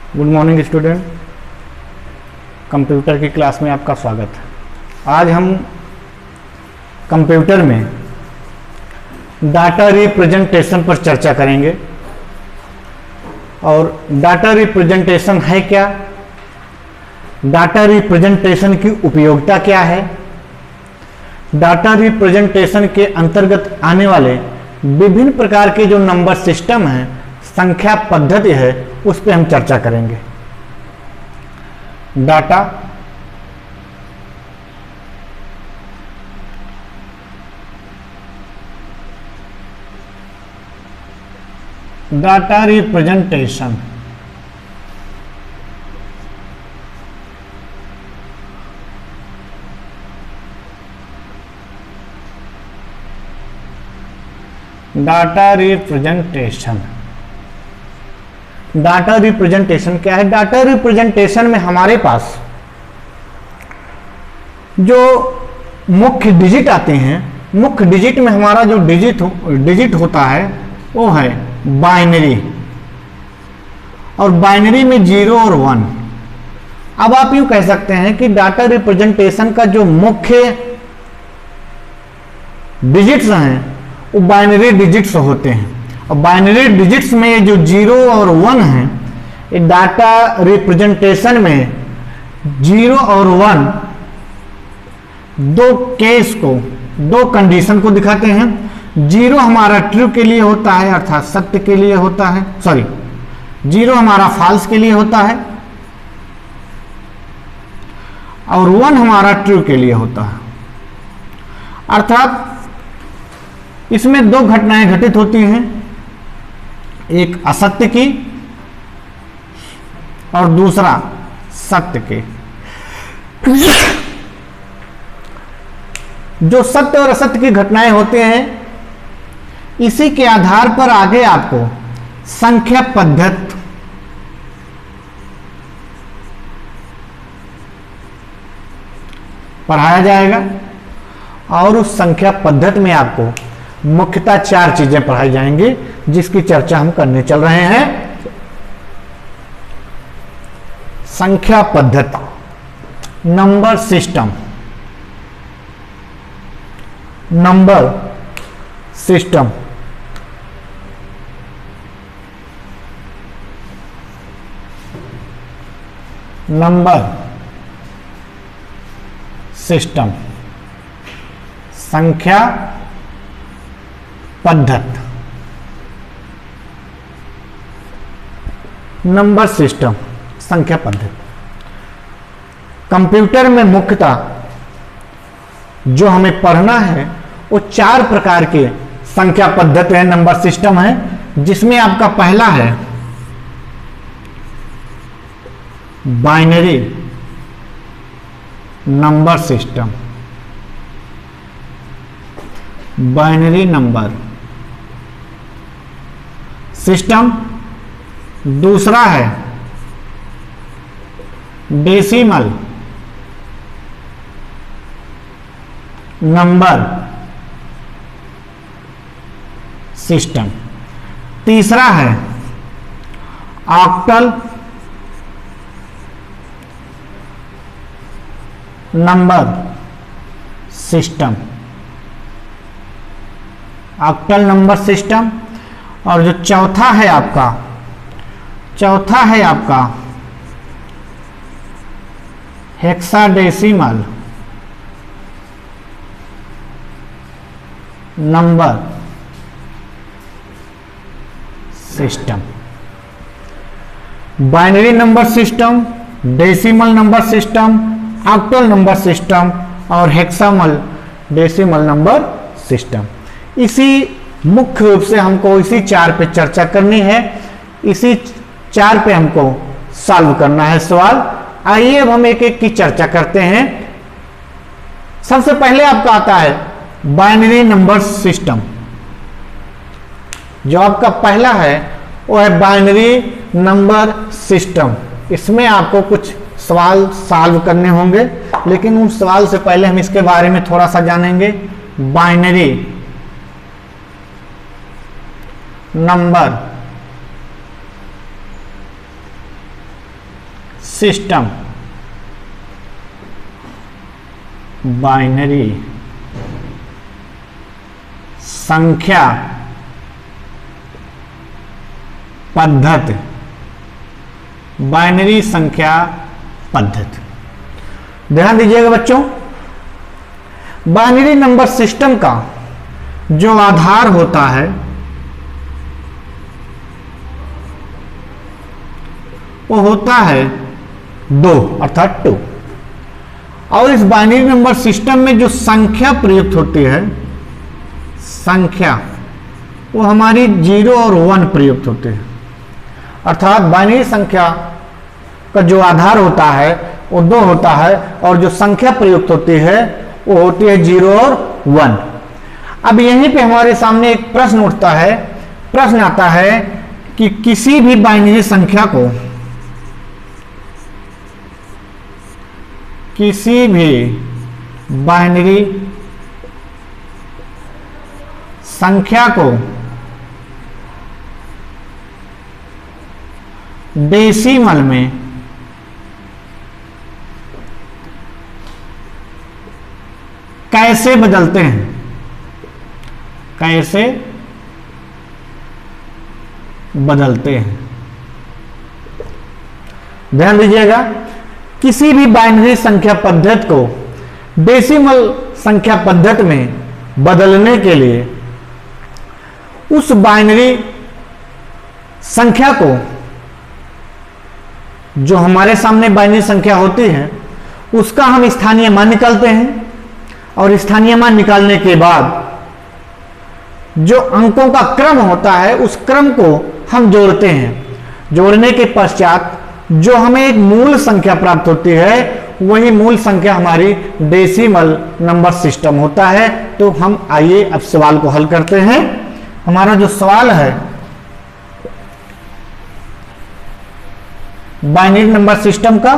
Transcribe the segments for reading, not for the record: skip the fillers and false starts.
Good morning student, computer की class में आपका स्वागत है। आज हम कंप्यूटर में डाटा रिप्रेजेंटेशन पर चर्चा करेंगे। और डाटा रिप्रेजेंटेशन है क्या, डाटा रिप्रेजेंटेशन की उपयोगिता क्या है, डाटा रिप्रेजेंटेशन के अंतर्गत आने वाले विभिन्न प्रकार के जो नंबर सिस्टम हैं, संख्या पद्धति है, उस पर हम चर्चा करेंगे। डाटा रिप्रेजेंटेशन डाटा रिप्रेजेंटेशन क्या है? डाटा रिप्रेजेंटेशन में हमारे पास जो मुख्य डिजिट आते हैं, मुख्य डिजिट में हमारा जो डिजिट होता है वो है बाइनरी, और बाइनरी में 0 और 1। अब आप यूं कह सकते हैं कि डाटा रिप्रेजेंटेशन का जो मुख्य डिजिट्स हैं वो बाइनरी डिजिट्स होते हैं, और बाइनरी डिजिट्स में जो 0 और 1 है, ये डाटा रिप्रेजेंटेशन में 0 और 1 दो केस को, दो कंडीशन को दिखाते हैं। 0 हमारा ट्रू के लिए होता है, अर्थात सत्य के लिए होता है, 0 हमारा फॉल्स के लिए होता है, और 1 हमारा ट्रू के लिए होता है। अर्थात इसमें दो घटनाएं घटित होती हैं, एक असत्य की और दूसरा सत्य के। जो सत्य और असत्य की घटनाएं होते हैं, इसी के आधार पर आगे आपको संख्या पद्धति पढ़ाया जाएगा, और उस संख्या पद्धति में आपको मुख्यतः 4 चीजें पढ़ाई जाएंगी, जिसकी चर्चा हम करने चल रहे हैं। संख्या पद्धति, number system, number system, number system, संख्या पद्धति। नंबर सिस्टम, संख्या पद्धति। कंप्यूटर में मुख्यतः जो हमें पढ़ना है वो 4 प्रकार के संख्या पद्धति है, नंबर सिस्टम है, जिसमें आपका पहला है binary number system, binary number system. दूसरा है डेसिमल नंबर सिस्टम। तीसरा है octal number system, octal number system. और जो चौथा है आपका hexadecimal number system. Binary number system, decimal number system, octal number system और हेक्साडेसिमल नंबर सिस्टम। इसी मुख्य रूप से हमको इसी 4 पे चर्चा करनी है, इसी 4 पे हमको सॉल्व करना है सवाल। आइए अब हम एक एक की चर्चा करते हैं। सबसे पहले आपका आता है बाइनरी नंबर सिस्टम। जो आपका पहला है वो है बाइनरी नंबर सिस्टम। इसमें आपको कुछ सवाल सॉल्व करने होंगे, लेकिन उस सवाल से पहले हम इसके बारे में थोड़ा सा जानेंगे। बाइनरी नंबर सिस्टम, बाइनरी संख्या पद्धति, बाइनरी संख्या पद्धति। ध्यान दीजिएगा बच्चों, बाइनरी नंबर सिस्टम का जो आधार होता है वो होता है 2 अर्थात 2, और इस बाइनरी नंबर सिस्टम में जो संख्या प्रयुक्त होती है, संख्या वो हमारी 0 और 1 प्रयुक्त होते हैं। अर्थात बाइनरी संख्या का जो आधार होता है वो 2 होता है और जो संख्या प्रयुक्त होती है वो होती है 0 और 1। अब यहीं पे हमारे सामने एक प्रश्न उठता है, प्रश्न आता है कि किसी भी बाइनरी संख्या को, किसी भी बाइनरी संख्या को डेसिमल में कैसे बदलते हैं, कैसे बदलते हैं। ध्यान दीजिएगा, किसी भी बाइनरी संख्या पद्धति को डेसिमल संख्या पद्धति में बदलने के लिए उस बाइनरी संख्या को, जो हमारे सामने बाइनरी संख्या होती है, उसका हम स्थानीय मान निकालते हैं और स्थानीय मान निकालने के बाद जो अंकों का क्रम होता है उस क्रम को हम जोड़ते हैं। जोड़ने के पश्चात जो हमें एक मूल संख्या प्राप्त होती है वही मूल संख्या हमारी डेसिमल नंबर सिस्टम होता है। तो हम आइए अब सवाल को हल करते हैं। हमारा जो सवाल है बाइनरी नंबर सिस्टम का,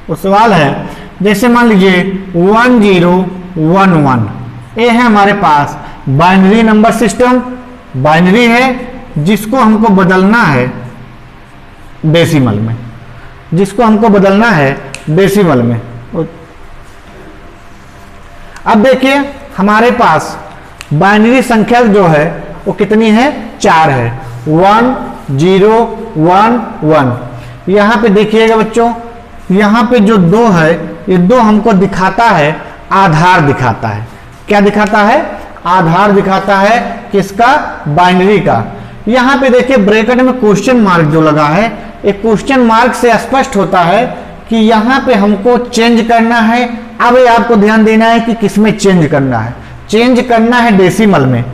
वो सवाल है जैसे मान लीजिए 1011, ये है हमारे पास बाइनरी नंबर सिस्टम, बाइनरी है जिसको हमको बदलना है डेसिमल में, जिसको हमको बदलना है डेसिमल में। अब देखिए हमारे पास बाइनरी संख्या जो है वो कितनी है, 4 है, 1 0 1 1। यहां पे देखिएगा बच्चों, यहां पे जो 2 है ये 2 हमको दिखाता है, आधार दिखाता है। क्या दिखाता है, आधार दिखाता है किसका, बाइनरी का। यहां पे देखिए ब्रैकेट में क्वेश्चन मार्क जो लगा है, एक क्वेश्चन मार्क से स्पष्ट होता है कि यहां पे हमको चेंज करना है। अब आपको ध्यान देना है कि किसमें चेंज करना है, चेंज करना है डेसिमल में।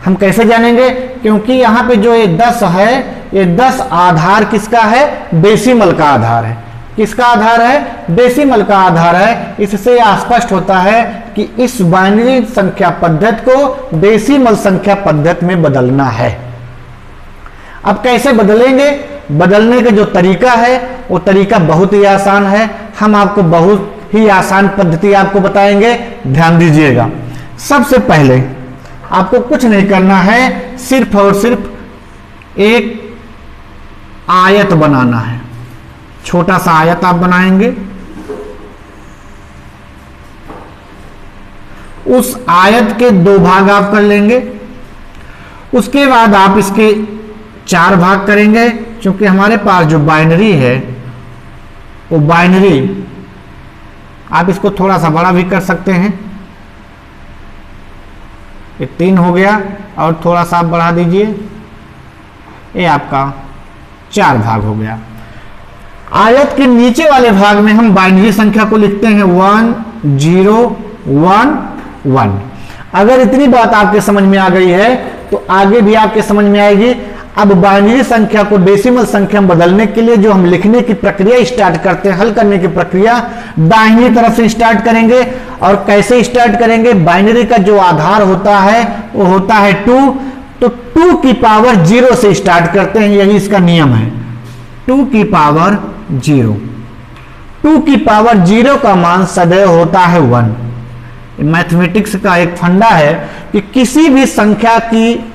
हम कैसे जानेंगे, क्योंकि यहां पे जो ये 10 है, ये 10 आधार किसका है, डेसिमल का आधार है। किसका आधार है, डेसिमल का आधार है। इससे स्पष्ट होता है कि इस बाइनरी संख्या पद्धति को डेसिमल संख्या पद्धति में बदलना है। अब कैसे बदलेंगे, बदलने का जो तरीका है वो तरीका बहुत ही आसान है। हम आपको बहुत ही आसान पद्धति आपको बताएंगे, ध्यान दीजिएगा। सबसे पहले आपको कुछ नहीं करना है, सिर्फ और सिर्फ एक आयत बनाना है। छोटा सा आयत आप बनाएंगे, उस आयत के 2 भाग आप कर लेंगे। उसके बाद आप इसके 4 भाग करेंगे। क्योंकि हमारे पास जो बाइनरी है वो बाइनरी, आप इसको थोड़ा सा बड़ा भी कर सकते हैं। ये 3 हो गया और थोड़ा सा आप बढ़ा दीजिए, ये आपका 4 भाग हो गया। आयत के नीचे वाले भाग में हम बाइनरी संख्या को लिखते हैं 1 0 1 1। अगर इतनी बात आपके समझ में आ गई है तो आगे भी आपके समझ में आएगी। अब बाइनरी संख्या को डेसिमल संख्या में बदलने के लिए जो हम लिखने की प्रक्रिया स्टार्ट करते हैं, हल करने की प्रक्रिया दाहिनी तरफ से स्टार्ट करेंगे। और कैसे स्टार्ट करेंगे, बाइनरी का जो आधार होता है वो होता है 2, तो 2 की पावर 0 से स्टार्ट करते हैं, यही इसका नियम है। 2 की पावर 0, 2 की पावर 0 का मान सदैव होता है 1। मैथमेटिक्स का एक फंडा है कि किसी भी संख्या की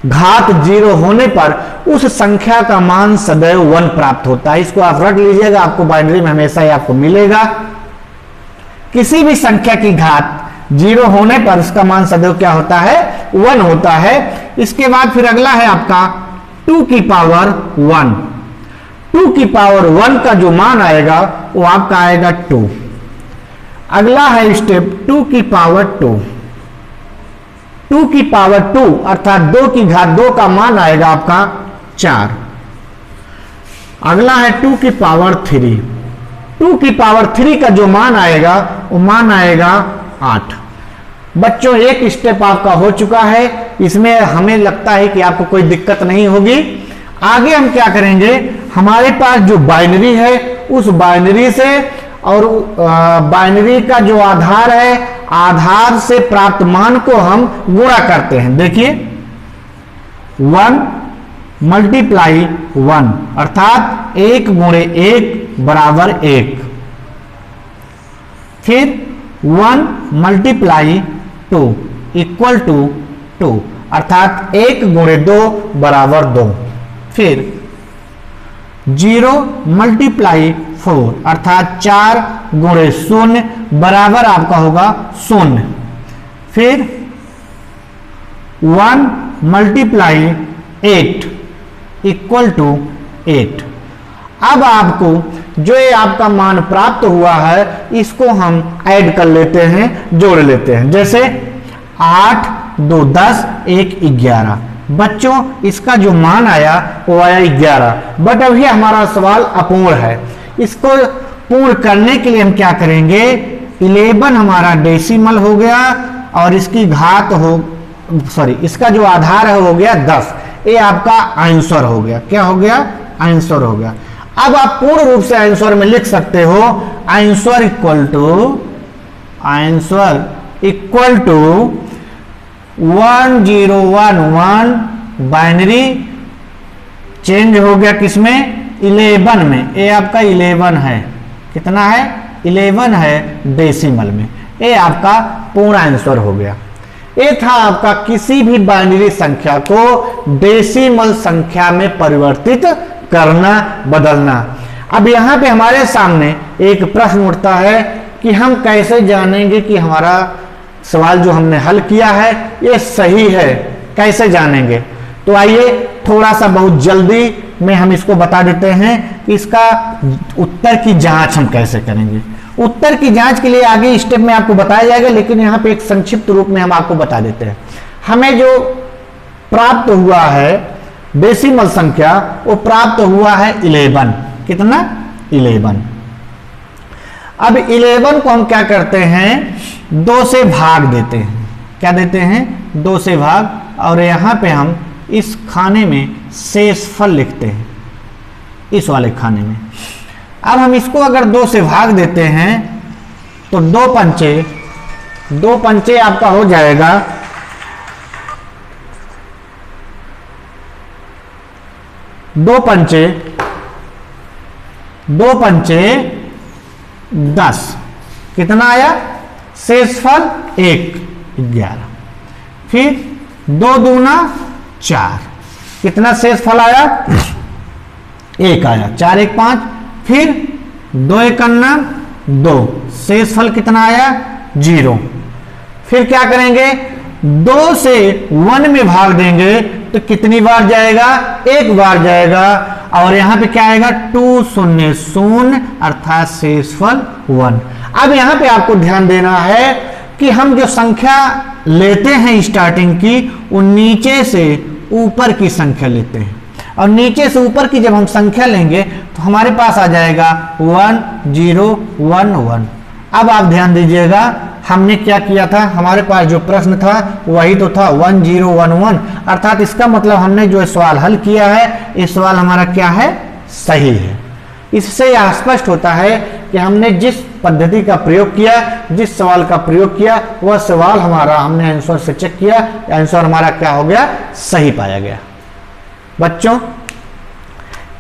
घात 0 होने पर उस संख्या का मान सदैव 1 प्राप्त होता है। इसको आप रट लीजिएगा, आपको बाइनरी में हमेशा ही आपको मिलेगा। किसी भी संख्या की घात 0 होने पर उसका मान सदैव क्या होता है, 1 होता है। इसके बाद फिर अगला है आपका 2 की पावर 1। 2 की पावर 1 का जो मान आएगा वो आपका आएगा 2। अगला है स्टेप 2 की पावर 2। 2 की पावर 2 अर्थात 2 की घात 2 का मान आएगा आपका 4। अगला है 2 की पावर 3। 2 की पावर 3 का जो मान आएगा वो मान आएगा 8। बच्चों एक स्टेप आपका हो चुका है, इसमें हमें लगता है कि आपको कोई दिक्कत नहीं होगी। आगे हम क्या करेंगे, हमारे पास जो बाइनरी है उस बाइनरी से और बाइनरी का जो आधार है, आधार से प्राप्त मान को हम गुणा करते हैं। देखिए 1 मल्टीप्लाई 1 अर्थात 1 गुणे 1 बराबर 1। फिर 1 मल्टीप्लाई 2 इक्वल टू 2 अर्थात 1 गुणे 2 बराबर 2। फिर 0 मल्टीप्लाई 4 अर्थात 4 गुणे 0 बराबर आपका होगा 0। फिर 1 मल्टीप्लाई 8 इक्वल टू 8। अब आपको जो ये आपका मान प्राप्त हुआ है इसको हम ऐड कर लेते हैं, जोड़ लेते हैं। जैसे 8 2 10 1 11। बच्चों इसका जो मान आया वो आया 11, बट अभी हमारा सवाल अपूर्ण है। इसको पूर्ण करने के लिए हम क्या करेंगे, 11 हमारा डेसिमल हो गया और इसकी घात हो इसका जो आधार है हो गया 10। ये आपका आंसर हो गया। क्या हो गया, आंसर हो गया। अब आप पूर्ण रूप से आंसर में लिख सकते हो answer equal to 1011। Binary change हो गया किसमें, 11 में। ये आपका 11 है, कितना है 11 है डेसिमल में। ये आपका पूर्ण आंसर हो गया। ये था आपका किसी भी बाइनरी संख्या को डेसिमल संख्या में परिवर्तित करना, बदलना। अब यहां पे हमारे सामने एक प्रश्न उठता है कि हम कैसे जानेंगे कि हमारा सवाल जो हमने हल किया है ये सही है, कैसे जानेंगे। तो आइए थोड़ा सा बहुत जल्दी में हम इसको बता देते हैं कि इसका उत्तर की जांच हम कैसे करेंगे। उत्तर की जांच के लिए आगे स्टेप में आपको बताया जाएगा, लेकिन यहाँ पे एक संक्षिप्त रूप में हम आपको बता देते हैं। हमें जो प्राप्त हुआ है डेसिमल संख्या वो प्राप्त हुआ है 11। कितना, 11। अब 11 को हम क्या करते हैं, 2 से भाग देते हैं। क्या देते हैं, 2 से भाग। और यहाँ पे हम इस खाने में शेषफल लिखते हैं, इस वाले खाने में। अब हम इसको अगर 2 से भाग देते हैं तो 2 पंचे आपका हो जाएगा 2 पंचे 10। कितना आया, शेषफल 1 11। फिर 2 दूना 4। कितना शेषफल आया, 1 आया। 4 1 5। फिर 2 1 2। शेषफल कितना आया, 0। फिर क्या करेंगे, 2 से 1 में भाग देंगे तो कितनी बार जाएगा, 1 बार जाएगा। और यहां पे क्या आएगा, 2 0 0 अर्थात शेषफल 1। अब यहां पे आपको ध्यान देना है कि हम जो संख्या लेते हैं स्टार्टिंग की, वो नीचे से ऊपर की संख्या लेते हैं। और नीचे से ऊपर की जब हम संख्या लेंगे तो हमारे पास आ जाएगा 1 0 1 1। अब आप ध्यान दीजिएगा हमने क्या किया था, हमारे पास जो प्रश्न था वही तो था 1 0 1 1। अर्थात इसका मतलब हमने जो सवाल हल किया है, ये सवाल हमारा क्या है, सही है। इससे यह स्पष्ट होता है कि हमने जिस पद्धति का प्रयोग किया, जिस सवाल का प्रयोग किया, वह सवाल हमारा हमने आंसर से चेक किया, आंसर हमारा क्या हो गया, सही पाया गया। बच्चों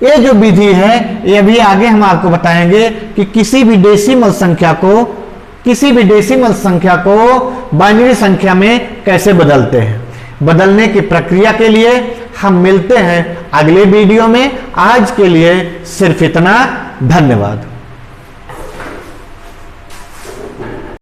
ये जो विधि है ये भी आगे हम आपको बताएंगे कि किसी भी डेसिमल संख्या को बाइनरी संख्या में कैसे बदलते हैं। बदलने की प्रक्रिया के लिए हम मिलते हैं अगले वीडियो में। आज के लिए सिर्फ इतना, धन्यवाद।